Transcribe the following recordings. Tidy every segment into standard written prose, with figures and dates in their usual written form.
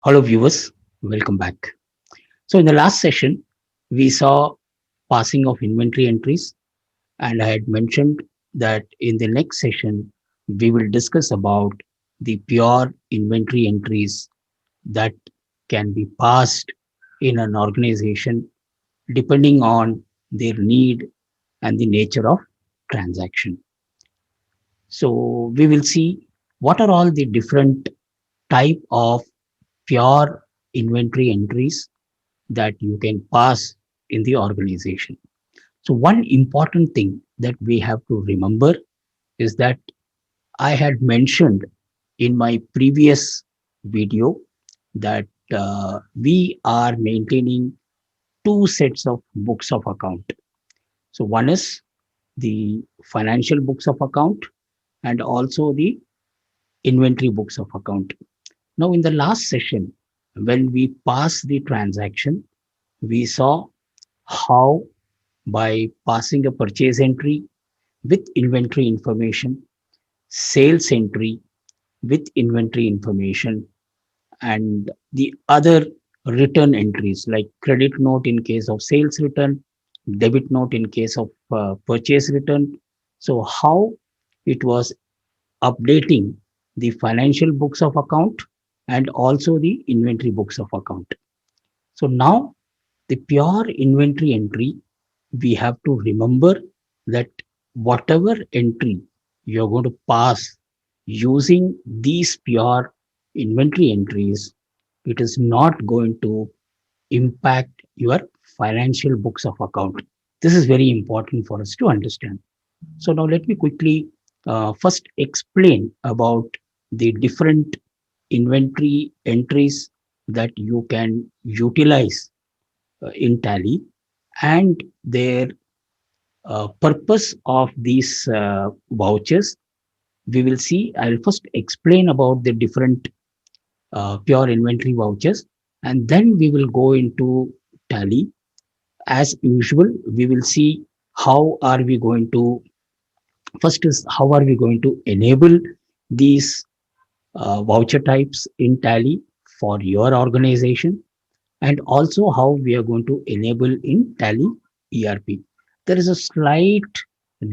Hello, viewers. Welcome back. So, in the last session, we saw passing of inventory entries, and I had mentioned that in the next session, we will discuss about the pure inventory entries that can be passed in an organization depending on their need and the nature of transaction. So, we will see what are all the different type of pure inventory entries that you can pass in the organization. So, one important thing that we have to remember is that I had mentioned in my previous video that we are maintaining two sets of books of account. So, one is the financial books of account and also the inventory books of account. Now, in the last session, when we passed the transaction, we saw how by passing a purchase entry with inventory information, sales entry with inventory information, and the other return entries like credit note in case of sales return, debit note in case of purchase return. So, how it was updating the financial books of account and also the inventory books of account. So, now the pure inventory entry, we have to remember that whatever entry you're going to pass using these pure inventory entries, it is not going to impact your financial books of account. This is very important for us to understand. So now let me quickly first explain about the different inventory entries that you can utilize in Tally and their purpose of these vouchers. We will see. I'll first explain about the different pure inventory vouchers, and then we will go into Tally. As usual, we will see how are we going to first is how are we going to enable these voucher types in Tally for your organization, and also how we are going to enable in Tally ERP. There is a slight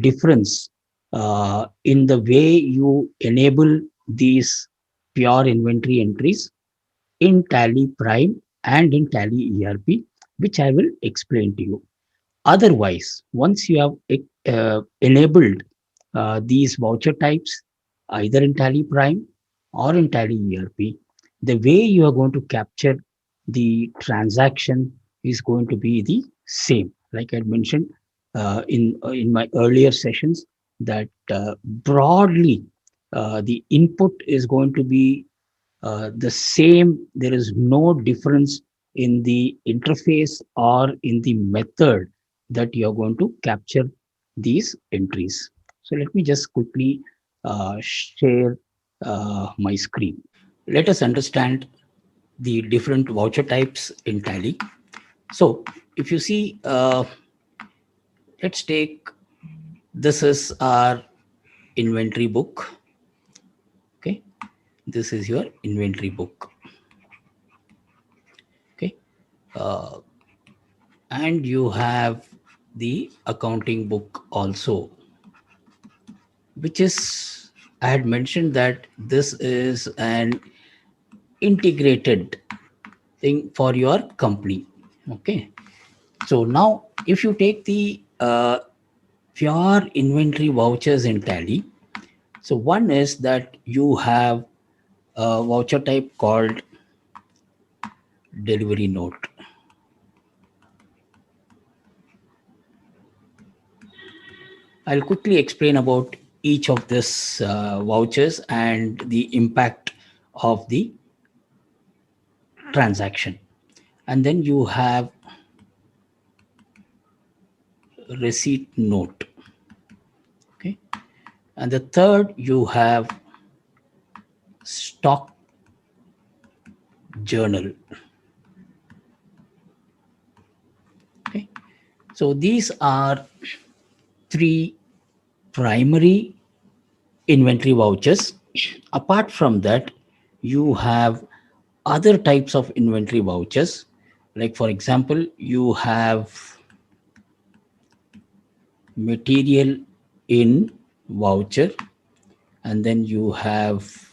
difference in the way you enable these pure inventory entries in Tally Prime and in Tally ERP, which I will explain to you. Otherwise, once you have enabled these voucher types, either in Tally Prime or in Tally ERP, the way you are going to capture the transaction is going to be the same. Like I mentioned in my earlier sessions, that broadly the input is going to be the same. There is no difference in the interface or in the method that you are going to capture these entries. So let me just quickly share my screen. Let us understand the different voucher types in Tally. So if you see, let's take this is our inventory book. Okay, this is your inventory book. Okay, uh, and you have the accounting book also, which is I had mentioned that this is an integrated thing for your company. Okay, so now if you take the pure inventory vouchers in Tally, so one is that you have a voucher type called delivery note. I'll quickly explain about each of these vouchers and the impact of the transaction. And then you have receipt note. Okay. And the third, you have stock journal. Okay. So these are three primary inventory vouchers. Apart from that, you have other types of inventory vouchers. Like for example, you have material in voucher, and then you have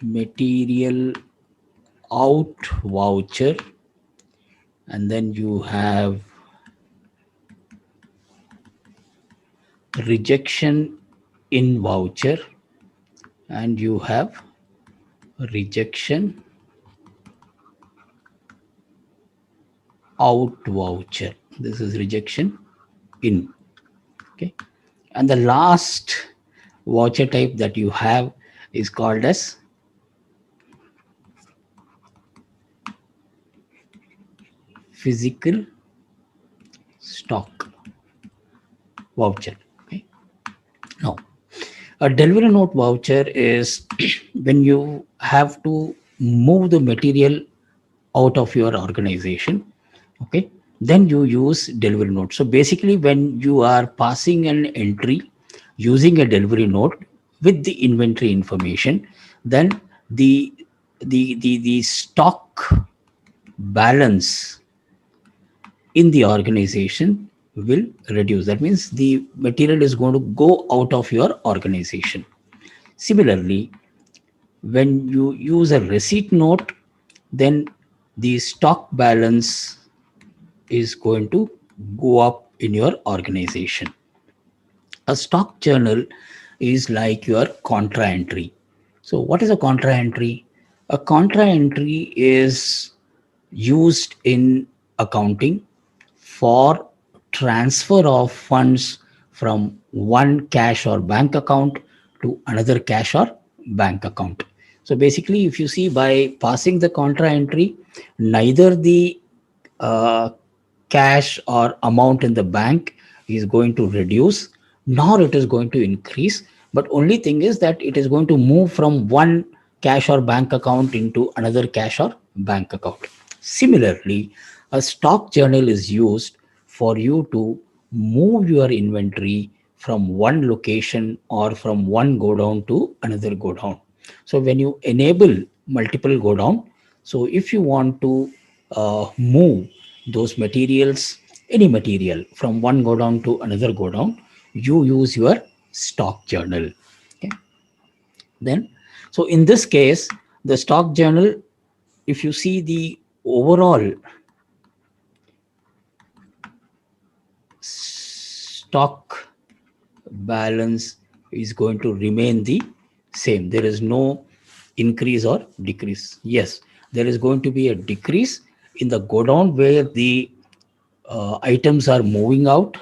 material out voucher, and then you have rejection in voucher, and you have rejection out voucher. This is rejection in. Okay. And the last voucher type that you have is called as physical stock voucher. Okay. Now, a delivery note voucher is when you have to move the material out of your organization. Okay. Then you use delivery note. So basically, when you are passing an entry using a delivery note with the inventory information, then the the stock balance in the organization will reduce. That means the material is going to go out of your organization. Similarly, when you use a receipt note, then the stock balance is going to go up in your organization. A stock journal is like your contra entry. So, what is a contra entry? A contra entry is used in accounting for transfer of funds from one cash or bank account to another cash or bank account. So basically, if you see, by passing the contra entry, neither the uh, cash or amount in the bank is going to reduce, nor it is going to increase, but only thing is that it is going to move from one cash or bank account into another cash or bank account. Similarly, a stock journal is used for you to move your inventory from one location or from one go down to another go down. So when you enable multiple go down, so if you want to move those materials, any material from one go down to another go down, you use your stock journal. Okay. Then, so in this case, the stock journal, if you see the overall stock balance is going to remain the same. There is no increase or decrease. Yes, there is going to be a decrease in the go down where the items are moving out,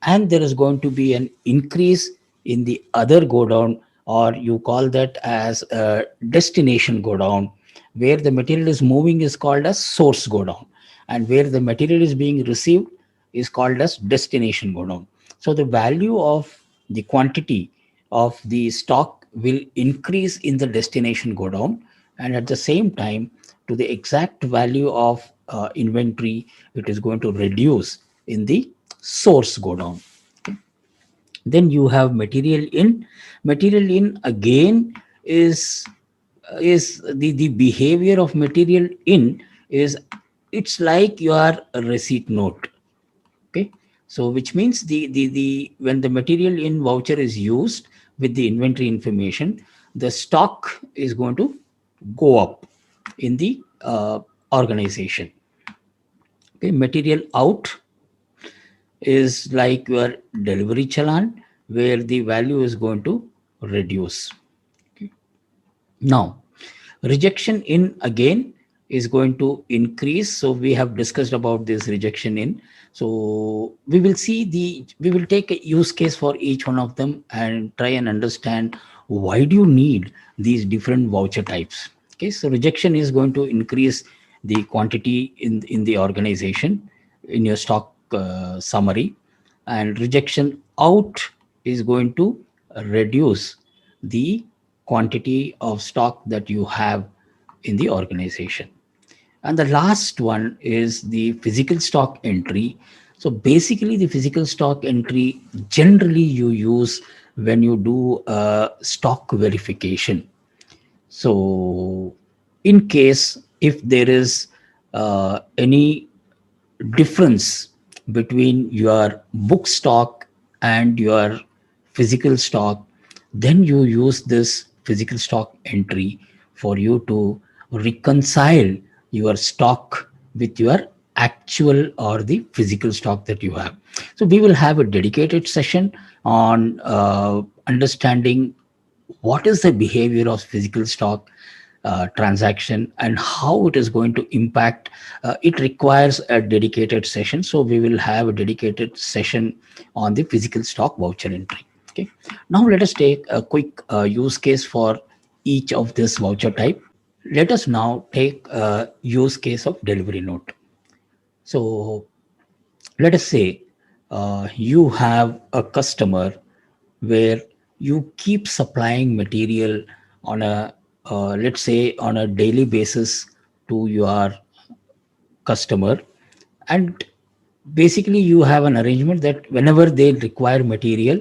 and there is going to be an increase in the other go down, or you call that as a destination go down. Where the material is moving is called as source go down, and where the material is being received is called as destination go down. So the value of the quantity of the stock will increase in the destination go down, and at the same time, to the exact value of inventory, it is going to reduce in the source go down. Then you have material in. Material in again is the behavior of material in is, it's like your receipt note. Okay. So which means the when the material in voucher is used with the inventory information, the stock is going to go up in the organization. Okay. Material out is like your delivery challan, where the value is going to reduce. Now, rejection in again is going to increase. So we have discussed about this rejection in. So we will take a use case for each one of them and try and understand why do you need these different voucher types. Okay, so rejection is going to increase the quantity in the organization in your stock summary, and rejection out is going to reduce the quantity of stock that you have in the organization. And the last one is the physical stock entry. So basically, the physical stock entry generally you use when you do stock verification. So in case if there is any difference between your book stock and your physical stock, then you use this physical stock entry for you to reconcile your stock with your actual or the physical stock that you have. So we will have a dedicated session on understanding what is the behavior of physical stock transaction and how it is going to impact. It requires a dedicated session, so we will have a dedicated session on the physical stock voucher entry. Okay, now let us take a quick use case for each of this voucher type. Let us now take a use case of delivery note. So let us say you have a customer where you keep supplying material on a let's say on a daily basis to your customer, and basically you have an arrangement that whenever they require material,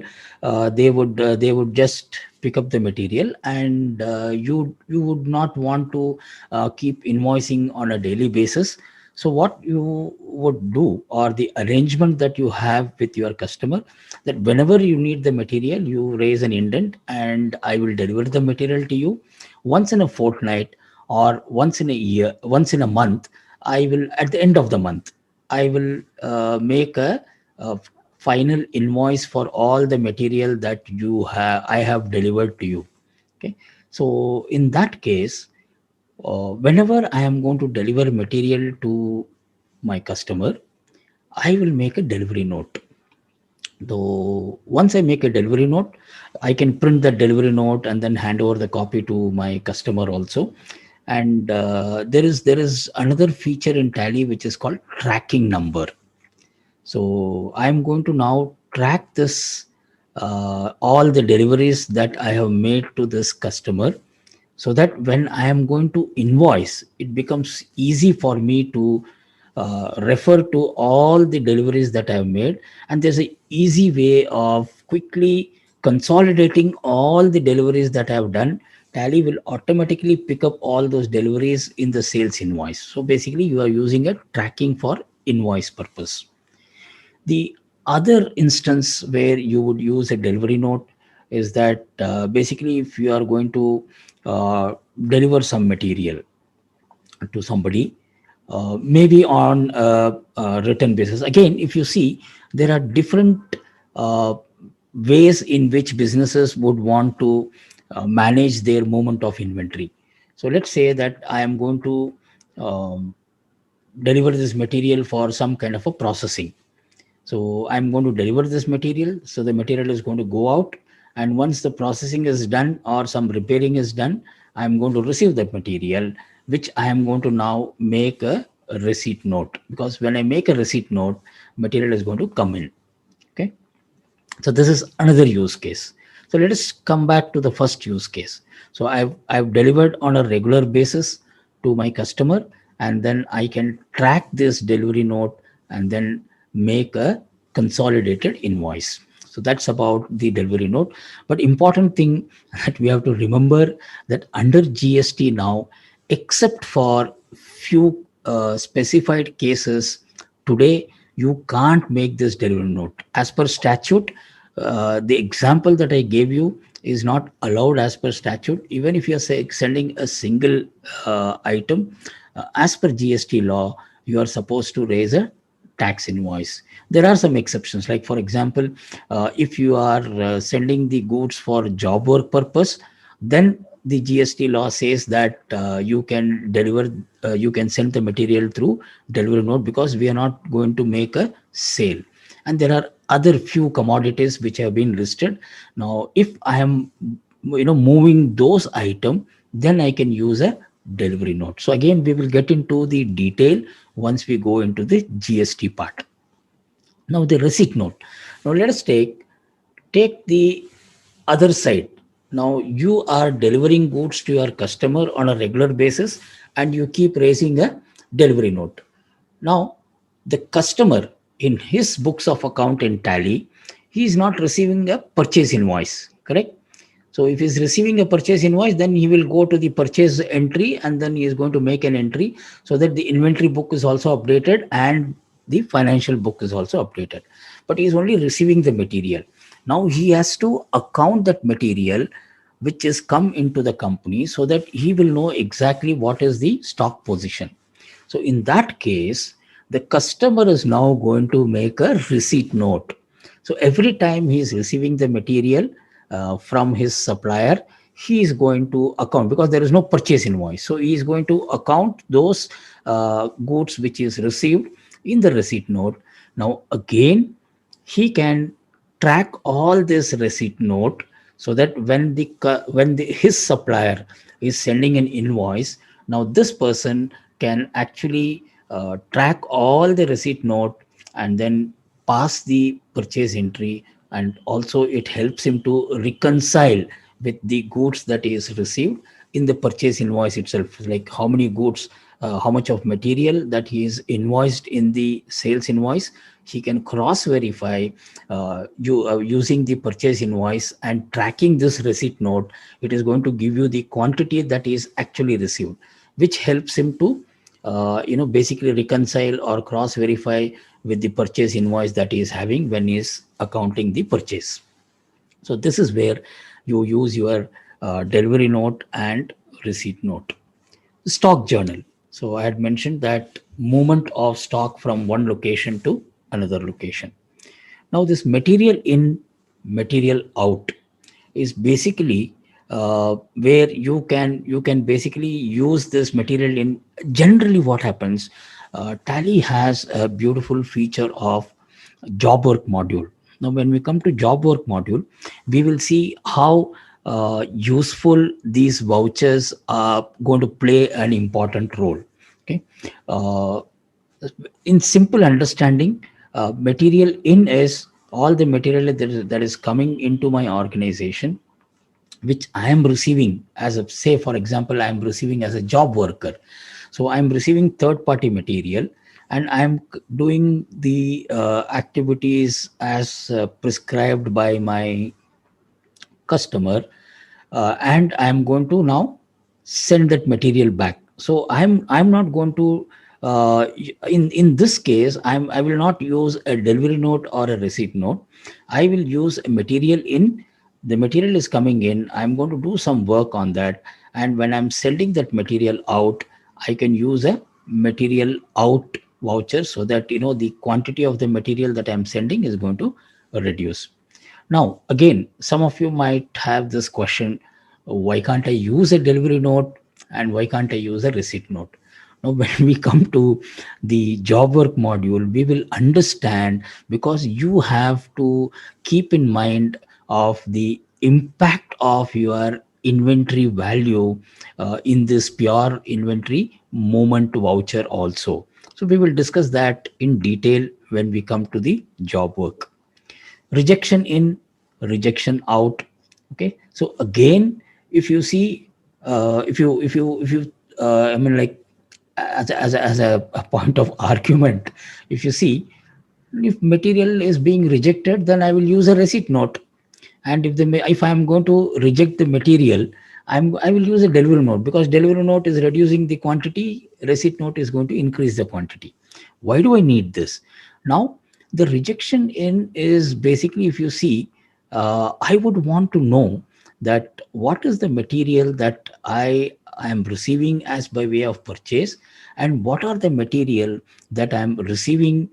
they would just pick up the material, and you would not want to keep invoicing on a daily basis. So what you would do, or the arrangement that you have with your customer, that whenever you need the material, you raise an indent and I will deliver the material to you once in a fortnight, or once in a year, once in a month. I will, at the end of the month, I will make a final invoice for all the material that I have delivered to you. Okay, so in that case, whenever I am going to deliver material to my customer, I will make a delivery note. Though once I make a delivery note, I can print that delivery note and then hand over the copy to my customer also. And there is another feature in Tally which is called tracking number. So I'm going to now track this all the deliveries that I have made to this customer, so that when I am going to invoice, it becomes easy for me to refer to all the deliveries that I have made, and there's a easy way of quickly consolidating all the deliveries that I have done. Tally will automatically pick up all those deliveries in the sales invoice. So basically, you are using a tracking for invoice purpose. The other instance where you would use a delivery note is that basically, if you are going to deliver some material to somebody, maybe on a written basis. Again, if you see, there are different uh, ways in which businesses would want to manage their movement of inventory. So let's say that I am going to um, deliver this material for some kind of a processing. So I'm going to deliver this material. So the material is going to go out. And once the processing is done or some repairing is done, I'm going to receive that material, which I am going to now make a receipt note. Because when I make a receipt note, material is going to come in. Okay. So this is another use case. So let us come back to the first use case. So I've delivered on a regular basis to my customer, and then I can track this delivery note and then make a consolidated invoice. So that's about the delivery note. But important thing that we have to remember, that under GST now, except for few specified cases, today you can't make this delivery note as per statute. The example that I gave you is not allowed as per statute. Even if you are sending a single item, as per GST law, you are supposed to raise a tax invoice. There are some exceptions, like for example, if you are sending the goods for job work purpose, then the GST law says that you can deliver, you can send the material through delivery note, because we are not going to make a sale. And there are other few commodities which have been listed. Now, if I am, moving those item, then I can use a delivery note. So again, we will get into the detail once we go into the GST part. Now the receipt note. Now let us take the other side. Now you are delivering goods to your customer on a regular basis, and you keep raising a delivery note. Now the customer, in his books of account in Tally, he is not receiving a purchase invoice, correct? So if he's receiving a purchase invoice, then he will go to the purchase entry and then he is going to make an entry so that the inventory book is also updated and the financial book is also updated. But he is only receiving the material. Now he has to account that material which is come into the company so that he will know exactly what is the stock position. So in that case, the customer is now going to make a receipt note. So every time he is receiving the material from his supplier, he is going to account because there is no purchase invoice. So he is going to account those goods which is received in the receipt note. Now again, he can track all this receipt note so that when his supplier is sending an invoice, now this person can actually track all the receipt note and then pass the purchase entry, and also it helps him to reconcile with the goods that he is received in the purchase invoice itself, like how many goods, how much of material that he is invoiced in the sales invoice. He can cross verify using the purchase invoice and tracking this receipt note. It is going to give you the quantity that is actually received, which helps him to basically reconcile or cross verify with the purchase invoice that he is having when he is accounting the purchase. So this is where you use your delivery note and receipt note. Stock journal. So I had mentioned that movement of stock from one location to another location. Now this material in, material out is basically where you can basically use this material in. Generally what happens, Tally has a beautiful feature of job work module. Now when we come to job work module, we will see how useful these vouchers are going to play an important role. Okay. uh, in simple understanding, material in is all the material that is coming into my organization, which I am receiving as a, say for example, I am receiving as a job worker. So I am receiving third party material and I am doing the activities as prescribed by my customer, and I'm going to now send that material back. So I'm not going to in this case I will not use a delivery note or a receipt note. I will use a material in. The material is coming in, I'm going to do some work on that, and when I'm sending that material out, I can use a material out voucher so that the quantity of the material that I'm sending is going to reduce. Now, again, some of you might have this question: why can't I use a delivery note and why can't I use a receipt note? Now, when we come to the job work module, we will understand, because you have to keep in mind of the impact of your inventory value in this pure inventory moment voucher also. So we will discuss that in detail when we come to the job work. Rejection in, rejection out. Okay, so again, if you see, if you I mean, like, as a point of argument, if you see, if material is being rejected, then I will use a receipt note. And if I am going to reject the material, I will use a delivery note, because delivery note is reducing the quantity, receipt note is going to increase the quantity. Why do I need this? Now, the rejection in is basically, if you see, I would want to know that what is the material that I am receiving as by way of purchase, and what are the material that I am receiving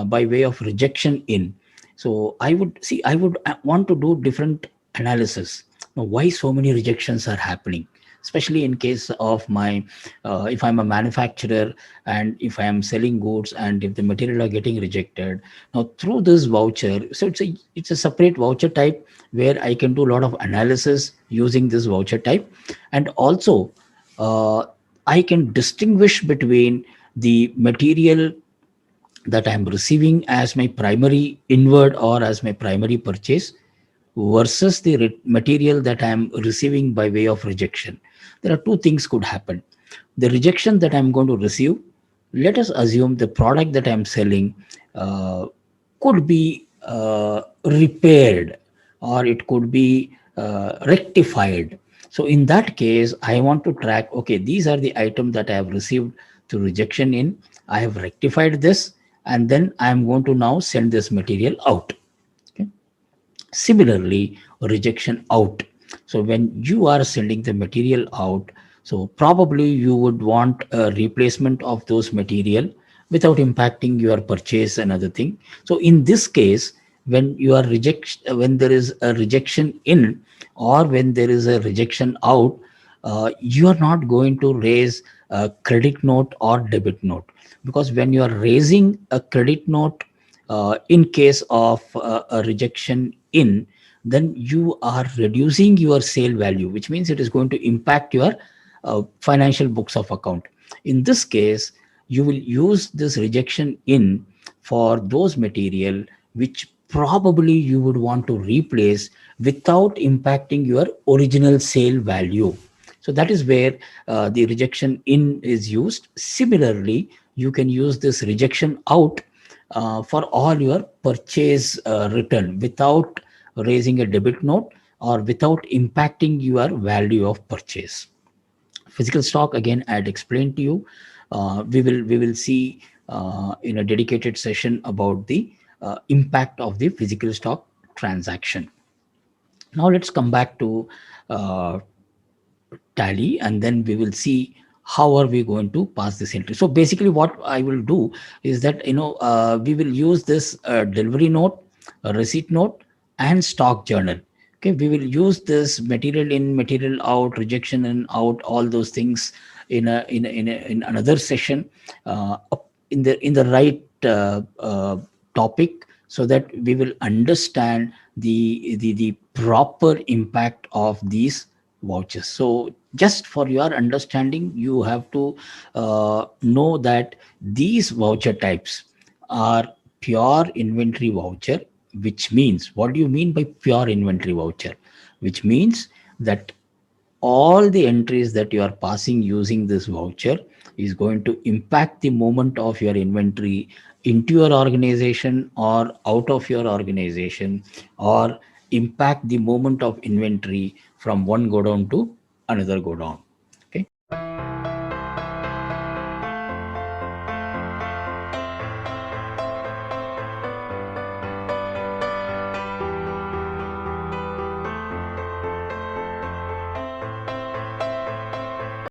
by way of rejection in. So I would want to do different analysis. Now, why so many rejections are happening, especially in case of my, if I'm a manufacturer and if I am selling goods and if the material are getting rejected. Now through this voucher, so it's a separate voucher type where I can do a lot of analysis using this voucher type. And also, uh, I can distinguish between the material that I'm receiving as my primary inward or as my primary purchase versus the material that I'm receiving by way of rejection. There are two things could happen. The rejection that I'm going to receive, let us assume the product that I'm selling could be repaired, or it could be rectified. So in that case, I want to track, okay, these are the items that I have received to rejection in. I have rectified this, and then I am going to now send this material out. Okay. Similarly, rejection out. So when you are sending the material out, so probably you would want a replacement of those material without impacting your purchase and other thing. So in this case, when there is a rejection in, or when there is a rejection out, you are not going to raise a credit note or debit note, because when you are raising a credit note in case of a rejection in, then you are reducing your sale value, which means it is going to impact your financial books of account. In this case, you will use this rejection in for those material which probably you would want to replace without impacting your original sale value. So that is where the rejection in is used. Similarly, you can use this rejection out for all your purchase return without raising a debit note or without impacting your value of purchase. Physical stock, again, I had explained to you. We will see in a dedicated session about the impact of the physical stock transaction. Now let's come back to uh, tally, and then we will see how are we going to pass this entry. So basically what I will do is that, we will use this delivery note, a receipt note, and stock journal. Okay, we will use this material in, material out, rejection in, out, all those things in another session, in the right topic, so that we will understand the proper impact of these vouchers. So just for your understanding, you have to know that these voucher types are pure inventory voucher. Which means, what do you mean by pure inventory voucher? Which means that all the entries that you are passing using this voucher is going to impact the movement of your inventory into your organization or out of your organization, or impact the movement of inventory from one godown to another godown. Okay.